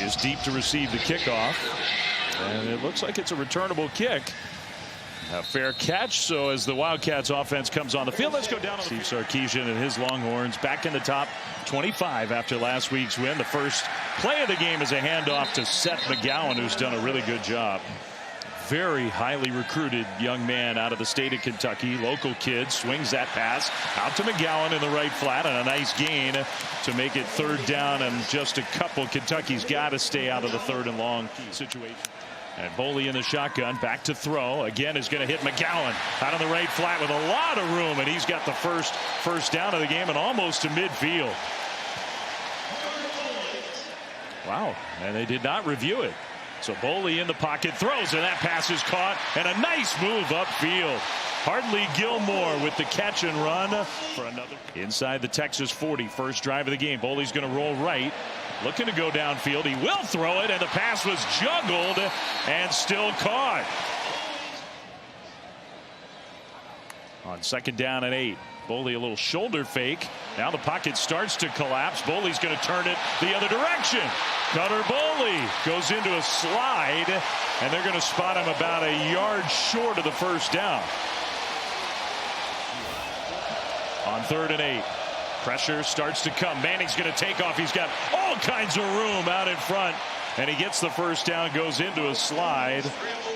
is deep to receive the kickoff. And it looks like it's a returnable kick. A fair catch. So as the Wildcats offense comes on the field, let's go down. Steve Sarkisian and his Longhorns back in the top 25 after last week's win. The first play of the game is a handoff to Seth McGowan, who's done a really good job. Very highly recruited young man out of the state of Kentucky. Local kid swings that pass out to McGowan in the right flat, and a nice gain to make it 3rd down and just a couple. Kentucky's got to stay out of the 3rd and long situation. And Boley in the shotgun, back to throw. Again is going to hit McGowan out on the right flat with a lot of room, and he's got the first down of the game and almost to midfield. Wow, and they did not review it. So Boley in the pocket, throws, and that pass is caught, and a nice move upfield. Hardly Gilmore with the catch and run for another. Inside the Texas 40, first drive of the game. Boley's going to roll right, looking to go downfield. He will throw it, and the pass was juggled and still caught. On 2nd down and 8. Boley a little shoulder fake. Now the pocket starts to collapse. Boley's going to turn it the other direction. Cutter Boley goes into a slide, and they're going to spot him about a yard short of the first down. On 3rd and 8. Pressure starts to come. Manning's going to take off. He's got all kinds of room out in front, and he gets the first down, goes into a slide.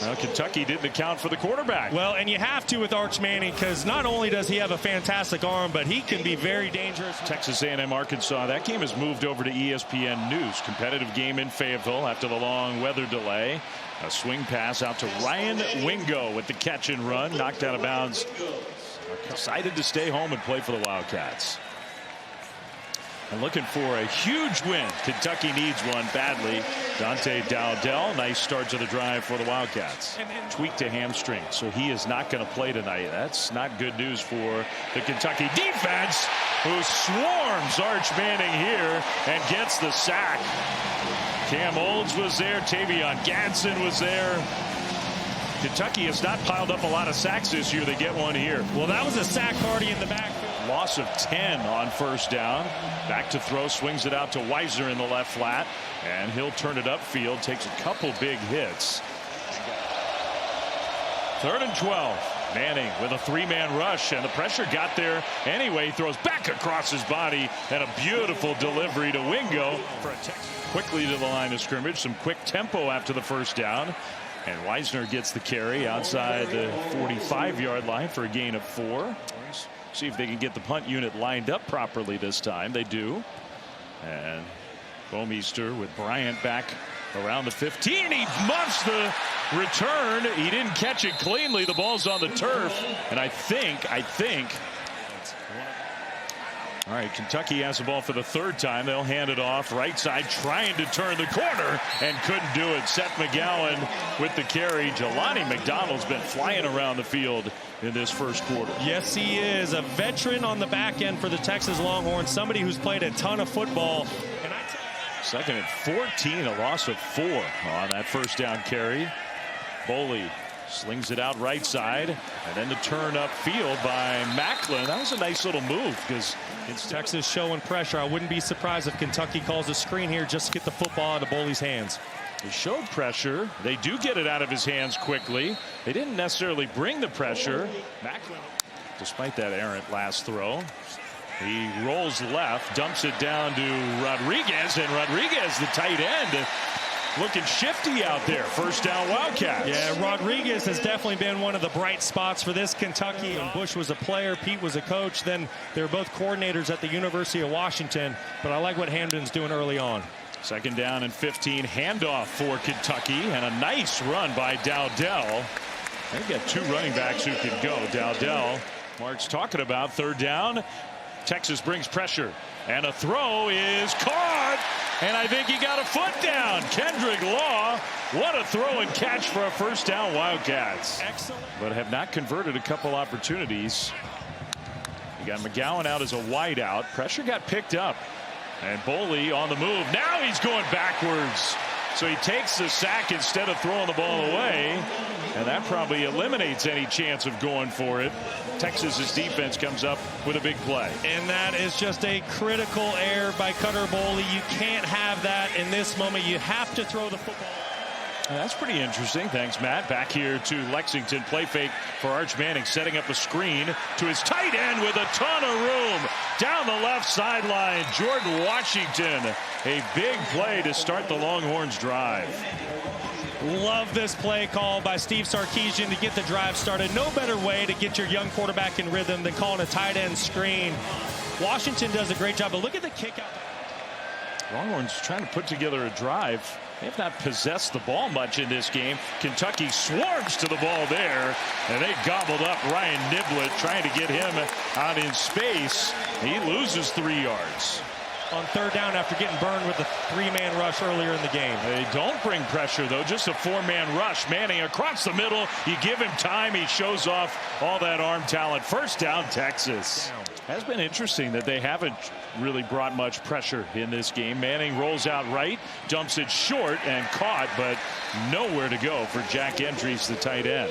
Now Kentucky didn't account for the quarterback. Well, and you have to with Arch Manning, because not only does he have a fantastic arm, but he can be very dangerous. Texas A&M Arkansas, that game has moved over to ESPN News. Competitive game in Fayetteville after the long weather delay. A swing pass out to Ryan Wingo with the catch and run, knocked out of bounds. Excited to stay home and play for the Wildcats. And looking for a huge win. Kentucky needs one badly. Dante Dowdell, nice start to the drive for the Wildcats. Tweaked a hamstring, so he is not going to play tonight. That's not good news for the Kentucky defense, who swarms Arch Manning here and gets the sack. Cam Olds was there. Tavion Gadsden was there. Kentucky has not piled up a lot of sacks this year. They get one here. Well, that was a sack party in the backfield. Loss of 10 on 1st down. Back to throw, swings it out to Wisner in the left flat, and he'll turn it upfield. Takes a couple big hits. 3rd and 12. Manning with a 3-man rush, and the pressure got there anyway. Throws back across his body, and a beautiful delivery to Wingo. Quickly to the line of scrimmage. Some quick tempo after the first down. And Wisner gets the carry outside the 45-yard line for a gain of 4. See if they can get the punt unit lined up properly this time. They do. And Bomeister with Bryant back around the 15. He muffs the return. He didn't catch it cleanly. The ball's on the turf. And I think. All right, Kentucky has the ball for the 3rd time. They'll hand it off right side, trying to turn the corner and couldn't do it. Seth McGowan with the carry. Jelani McDonald's been flying around the field in this first quarter. Yes, he is. A veteran on the back end for the Texas Longhorns. Somebody who's played a ton of football. And 2nd and 14, a loss of 4 on that 1st down carry. Boley slings it out right side, and then the turn upfield by Macklin. That was a nice little move, because it's Texas showing pressure. I wouldn't be surprised if Kentucky calls a screen here just to get the football out of Boley's hands. They showed pressure. They do get it out of his hands quickly. They didn't necessarily bring the pressure. Macklin, despite that errant last throw, he rolls left, dumps it down to Rodriguez, and Rodriguez, the tight end, looking shifty out there. 1st down Wildcats. Yeah, Rodriguez has definitely been one of the bright spots for this Kentucky. And Bush was a player, Pete was a coach. Then they were both coordinators at the University of Washington. But I like what Hamden's doing early on. 2nd down and 15. Handoff for Kentucky, and a nice run by Dowdell. They've got 2 running backs who can go. Dowdell, Mark's talking about 3rd down. Texas brings pressure, and a throw is caught, and I think he got a foot down. Kendrick Law, what a throw and catch for a 1st down Wildcats. Excellent. But have not converted a couple opportunities. You got McGowan out as a wideout. Pressure got picked up, and Boley on the move. Now he's going backwards. So he takes the sack instead of throwing the ball away, and that probably eliminates any chance of going for it. Texas's defense comes up with a big play. And that is just a critical error by Cutter Boley. You can't have that in this moment. You have to throw the football. That's pretty interesting. Thanks, Matt. Back here to Lexington. Play fake for Arch Manning, setting up a screen to his tight end with a ton of room. Down the left sideline, Jordan Washington. A big play to start the Longhorns drive. Love this play call by Steve Sarkisian to get the drive started. No better way to get your young quarterback in rhythm than calling a tight end screen. Washington does a great job, but look at the kick out. Longhorns trying to put together a drive. They have not possessed the ball much in this game. Kentucky swarms to the ball there, and they gobbled up Ryan Niblett, trying to get him out in space. He loses 3 yards. On third down after getting burned with a 3-man rush earlier in the game. They don't bring pressure, though, just a 4-man rush. Manning across the middle. You give him time. He shows off all that arm talent. First down, Texas. Has been interesting that they haven't really brought much pressure in this game. Manning rolls out right, dumps it short and caught, but nowhere to go for Jack Endries, the tight end.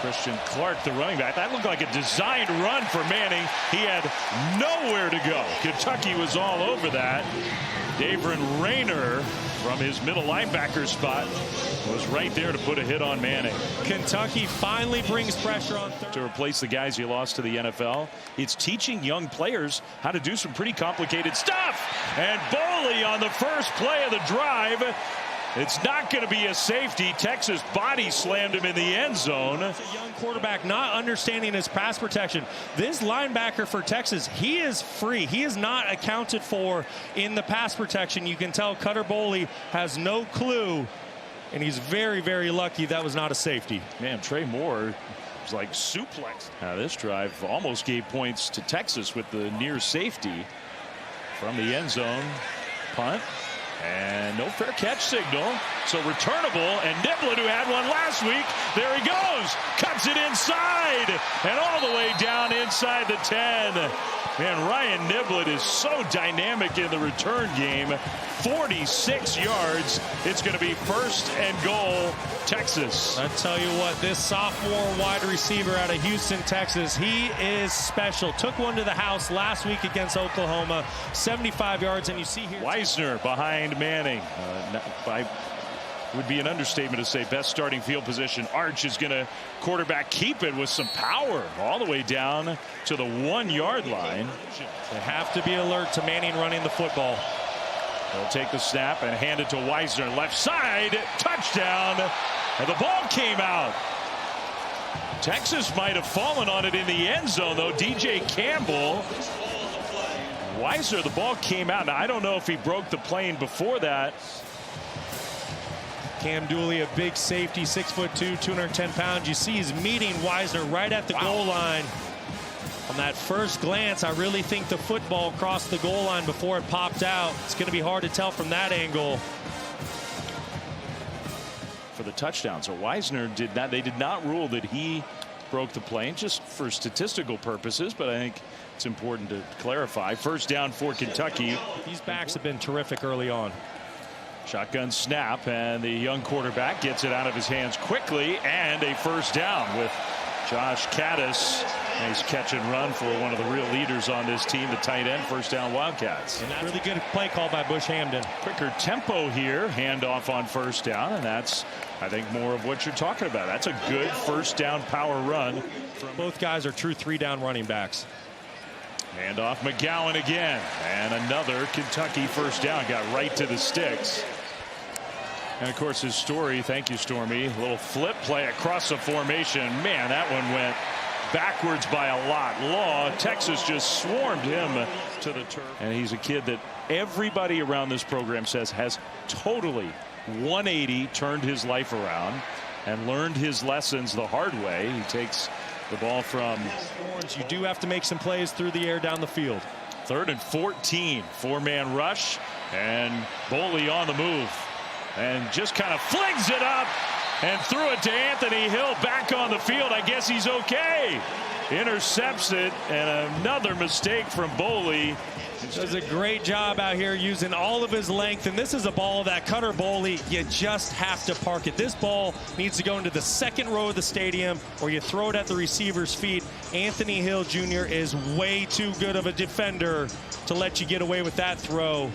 Christian Clark, the running back. That looked like a designed run for Manning. He had nowhere to go. Kentucky was all over that. Davron Rayner from his middle linebacker spot was right there to put a hit on Manning. Kentucky finally brings pressure on third. To replace the guys he lost to the NFL. It's teaching young players how to do some pretty complicated stuff. And Boley on the first play of the drive. It's not going to be a safety. Texas body slammed him in the end zone. It's a young quarterback not understanding his pass protection. This linebacker for Texas, he is free. He is not accounted for in the pass protection. You can tell Cutter Boley has no clue, and he's very, very lucky that was not a safety. Man, Trey Moore was like suplex. Now this drive almost gave points to Texas with the near safety from the end zone. Punt. And no fair catch signal. So returnable, and Niblett, who had one last week, there he goes. Cuts it inside and all the way down inside the 10. Man, Ryan Niblett is so dynamic in the return game. 46 yards. It's going to be first and goal, Texas. I tell you what, this sophomore wide receiver out of Houston, Texas, he is special. Took one to the house last week against Oklahoma, 75 yards, and you see here Wisner behind Manning. Would be an understatement to say best starting field position. Arch is going to quarterback keep it with some power all the way down to the 1-yard line. They have to be alert to Manning running the football. They'll take the snap and hand it to Wisner. Left side, touchdown, and the ball came out. Texas might have fallen on it in the end zone, though. DJ Campbell. Wisner, the ball came out. Now, I don't know if he broke the plane before that. Cam Dooley, a big safety, 6'2", 210 pounds. You see he's meeting Wisner right at the goal line. On that first glance, I really think the football crossed the goal line before it popped out. It's going to be hard to tell from that angle. For the touchdown. So Wisner did not, they did not rule that he broke the plane, just for statistical purposes, but I think it's important to clarify. First down for Kentucky. These backs have been terrific early on. Shotgun snap, and the young quarterback gets it out of his hands quickly, and a first down with Josh Caddis. Nice catch and run for one of the real leaders on this team, the tight end. First down, Wildcats. And that's really good play call by Bush Hamden. Quicker tempo here, handoff on first down, and that's, I think, more of what you're talking about. That's a good first down power run. Both guys are true 3-down running backs. Handoff McGowan again, and another Kentucky first down. Got right to the sticks. And of course his story, thank you Stormy, a little flip play across the formation. Man, that one went backwards by a lot. Law, Texas just swarmed him to the turf. And he's a kid that everybody around this program says has totally 180 turned his life around and learned his lessons the hard way. He takes the ball from Longhorns. You do have to make some plays through the air down the field. 3rd and 14, 4-man rush, and Boley on the move. And just kind of flings it up and threw it to Anthony Hill back on the field. I guess he's okay. intercepts it, and another mistake from Boley. Does a great job out here using all of his length, and this is a ball that Cutter Boley, you just have to park it. This ball needs to go into the second row of the stadium, or you throw it at the receiver's feet. Anthony Hill Jr. is way too good of a defender to let you get away with that throw.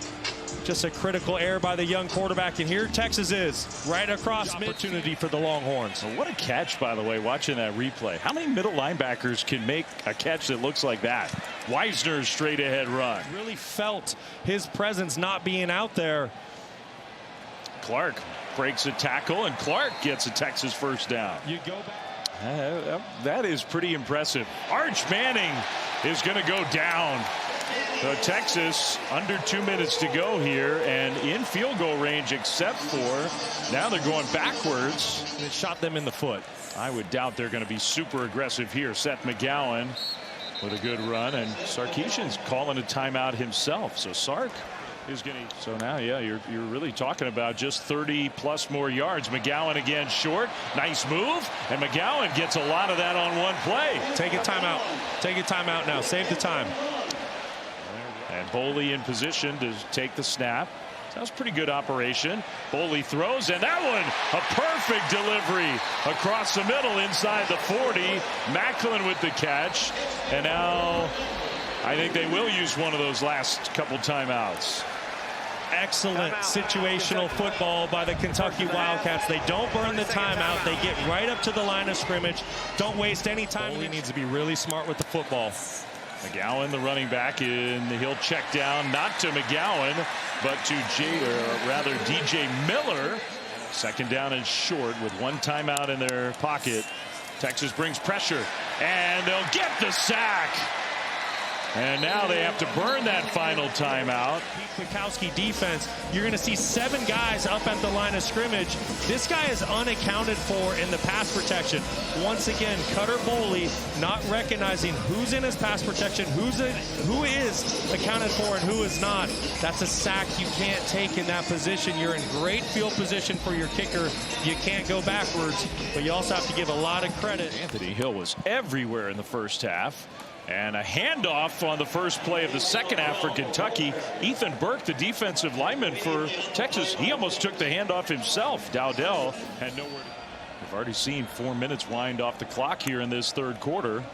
Just a critical error by the young quarterback, and here Texas is right across opportunity for the Longhorns. Well, what a catch, by the way, watching that replay. How many middle linebackers can make a catch that looks like that? Wisner's straight ahead run. Really felt his presence not being out there. Clark breaks a tackle, and Clark gets a Texas first down. You go back. That is pretty impressive. Arch Manning is going to go down. So Texas under 2 minutes to go here and in field goal range, except for now they're going backwards. It shot them in the foot. I would doubt they're going to be super aggressive here. Seth McGowan with a good run, and Sarkisian's calling a timeout himself. So Sark is going to. So now, yeah, you're really talking about just 30 plus more yards. McGowan again short. Nice move, and McGowan gets a lot of that on one play. Take a timeout. Take a timeout now. Save the time. And Boley in position to take the snap. That was pretty good operation. Boley throws, and that one, a perfect delivery across the middle inside the 40. Macklin with the catch. And now I think they will use one of those last couple timeouts. Excellent situational football by the Kentucky Wildcats. They don't burn the timeout. They get right up to the line of scrimmage. Don't waste any time. He needs to be really smart with the football. McGowan, the running back, he'll check down, not to McGowan, but to DJ Miller. Second down and short with one timeout in their pocket. Texas brings pressure, and they'll get the sack. And now they have to burn that final timeout. Kwiatkowski defense, you're going to see 7 guys up at the line of scrimmage. This guy is unaccounted for in the pass protection. Once again, Cutter Boley not recognizing who's in his pass protection, who is accounted for and who is not. That's a sack you can't take in that position. You're in great field position for your kicker. You can't go backwards, but you also have to give a lot of credit. Anthony Hill was everywhere in the first half. And a handoff on the first play of the second half for Kentucky. Ethan Burke, the defensive lineman for Texas, he almost took the handoff himself. Dowdell had nowhere to. We've already seen 4 minutes wind off the clock here in this third quarter.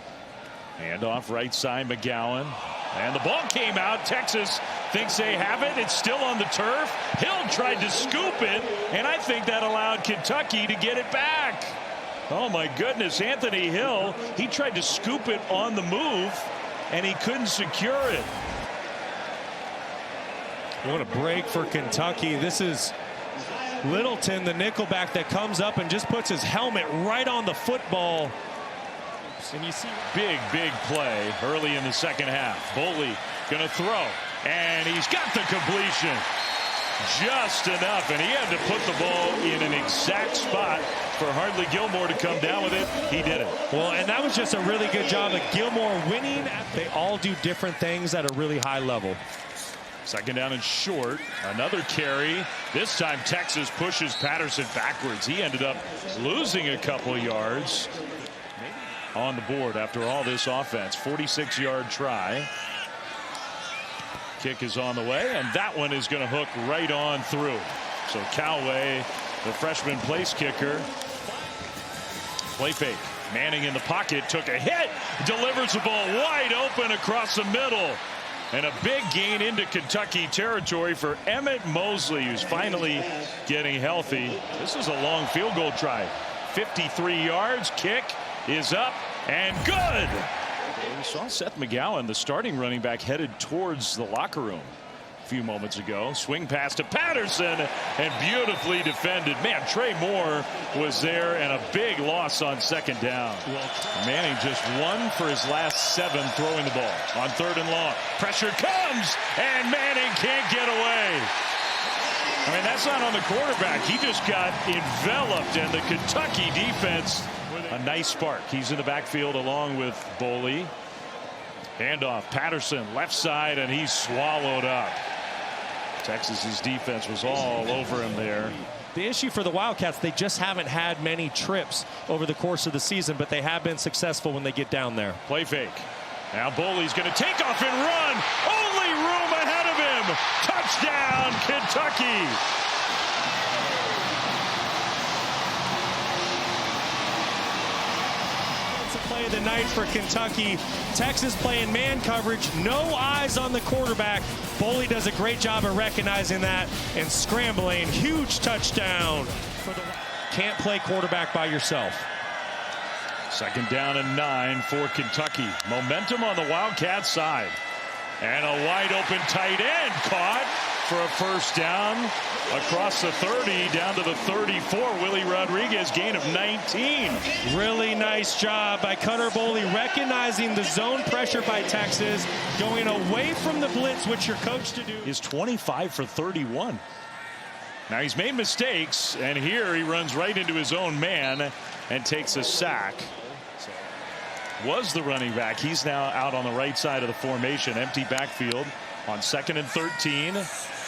Handoff right side, McGowan. And the ball came out. Texas thinks they have it. It's still on the turf. Hill tried to scoop it, and I think that allowed Kentucky to get it back. Oh, my goodness. Anthony Hill, he tried to scoop it on the move, and he couldn't secure it. What a break for Kentucky. This is Littleton, the nickelback, that comes up and just puts his helmet right on the football. And you see big play early in the second half. Boley going to throw, and he's got the completion. Just enough, and he had to put the ball in an exact spot for Hardly Gilmore to come down with it. He did it. Well, and that was just a really good job of Gilmore winning. They all do different things at a really high level. Second down and short. Another carry. This time Texas pushes Patterson backwards. He ended up losing a couple yards on the board after all this offense. 46-yard try. Kick is on the way, and that one is going to hook right on through. So Callaway, the freshman place kicker. Play fake. Manning in the pocket, took a hit, delivers the ball wide open across the middle. And a big gain into Kentucky territory for Emmett Mosley, who's finally getting healthy. This is a long field goal try. 53 yards. Kick is up and good. We saw Seth McGowan, the starting running back, headed towards the locker room a few moments ago. Swing pass to Patterson, and beautifully defended. Man, Trey Moore was there, and a big loss on second down. Manning just 1 for his last 7 throwing the ball on third and long. Pressure comes, and Manning can't get away. I mean, that's not on the quarterback. He just got enveloped, and the Kentucky defense, a nice spark. He's in the backfield along with Boley. Handoff, Patterson left side, and he's swallowed up. Texas's defense was all over him there. The issue for the Wildcats, they just haven't had many trips over the course of the season, but they have been successful when they get down there. Play fake. Now Boley's going to take off and run. Only room ahead of him. Touchdown, Kentucky. It's a play of the night for Kentucky. Texas playing man coverage. No eyes on the quarterback. Boley does a great job of recognizing that and scrambling. Huge touchdown. Can't play quarterback by yourself. 2nd down and 9 for Kentucky. Momentum on the Wildcat side. And a wide open tight end caught for a 1st down across the 30 down to the 34. Willie Rodriguez, gain of 19. Really nice job by Cutter Boley, recognizing the zone pressure by Texas, going away from the blitz, which you're coached to do. Is 25 for 31. Now he's made mistakes, and here he runs right into his own man and takes a sack. Was the running back. He's now out on the right side of the formation. Empty backfield on 2nd and 13.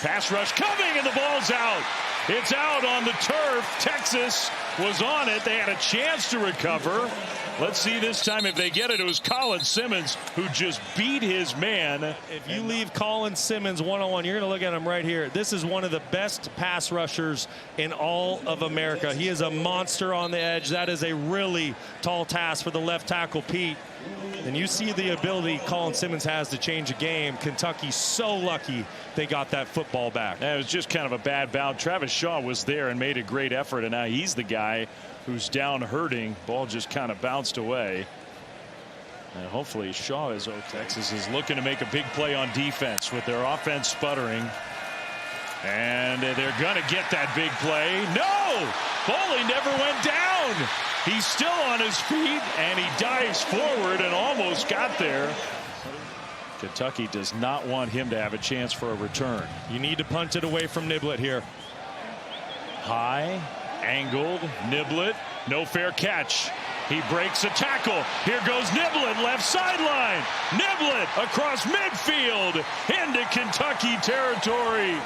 Pass rush coming, and the ball's out. It's out on the turf. Texas was on it. They had a chance to recover. Let's see this time if they get it. It was Colin Simmons who just beat his man. If you leave Colin Simmons one-on-one, you're going to look at him right here. This is one of the best pass rushers in all of America. He is a monster on the edge. That is a really tall task for the left tackle, Pete. And you see the ability Colin Simmons has to change a game. Kentucky's so lucky they got that football back. It was just kind of a bad bounce. Travis Shaw was there and made a great effort, and now he's the guy who's down hurting. Ball just kind of bounced away. And hopefully Shaw is okay. Texas is looking to make a big play on defense with their offense sputtering. And they're going to get that big play. No! Boley never went down. He's still on his feet, and he dives forward and almost got there. Kentucky does not want him to have a chance for a return. You need to punt it away from Niblett here. High, angled, Niblett, no fair catch. He breaks a tackle. Here goes Niblett, left sideline. Niblett across midfield into Kentucky territory.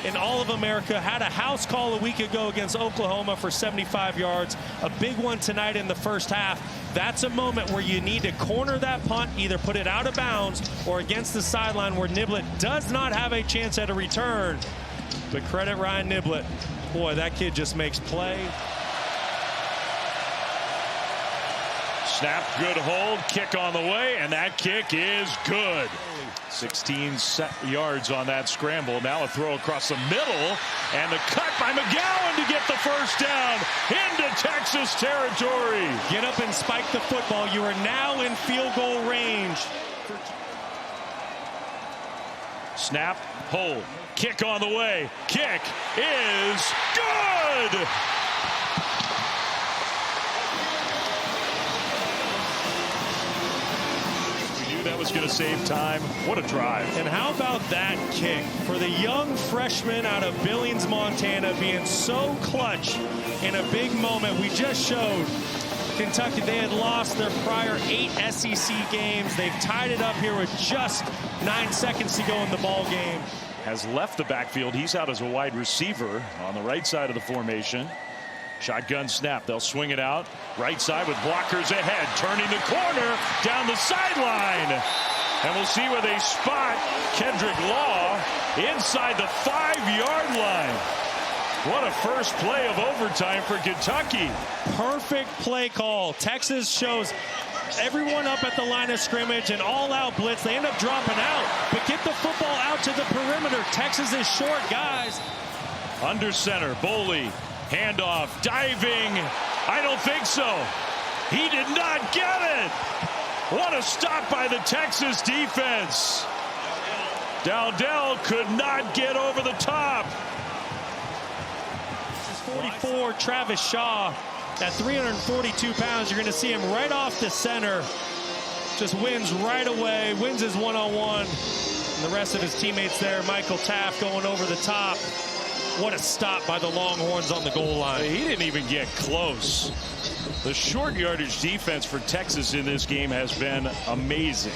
In all of America, had a house call a week ago against Oklahoma for 75 yards. A big one tonight in the first half. That's a moment where you need to corner that punt, either put it out of bounds or against the sideline where Niblett does not have a chance at a return. But credit Ryan Niblett. Boy, that kid just makes play. Snap, good hold, kick on the way, and that kick is good. 16 yards on that scramble. Now a throw across the middle, and the cut by McGowan to get the 1st down into Texas territory. Get up and spike the football. You are now in field goal range. Snap, hold, kick on the way. Kick is good. That was going to save time. What a drive. And how about that kick for the young freshman out of Billings, Montana, being so clutch in a big moment. We just showed Kentucky, they had lost their prior 8 SEC games. They've tied it up here with just 9 seconds to go in the ball game. Has left the backfield. He's out as a wide receiver on the right side of the formation. Shotgun snap. They'll swing it out. Right side with blockers ahead. Turning the corner down the sideline. And we'll see where they spot Kendrick Law inside the 5-yard line. What a first play of overtime for Kentucky. Perfect play call. Texas shows everyone up at the line of scrimmage, and all-out blitz. They end up dropping out, but get the football out to the perimeter. Texas is short, guys. Under center, Boley. Handoff, diving. I don't think so. He did not get it. What a stop by the Texas defense. Dowdell could not get over the top. This is 44, Travis Shaw. At 342 pounds, you're going to see him right off the center. Just wins right away, wins his one-on-one. And the rest of his teammates there, Michael Taft going over the top. What a stop by the Longhorns on the goal line. He didn't even get close. The short yardage defense for Texas in this game has been amazing.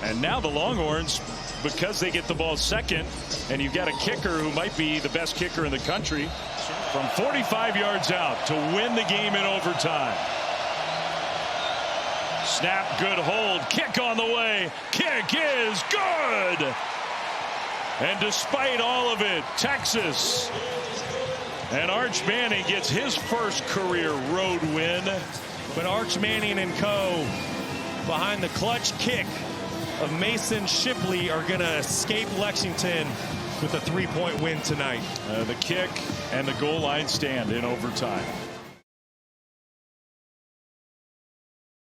And now the Longhorns because they get the ball second, and you've got a kicker who might be the best kicker in the country from 45 yards out to win the game in overtime. Snap, good hold, kick on the way, kick is good. And despite all of it, Texas and Arch Manning gets his first career road win. But Arch Manning and co. behind the clutch kick of Mason Shipley are going to escape Lexington with a 3-point win tonight. The kick and the goal line stand in overtime.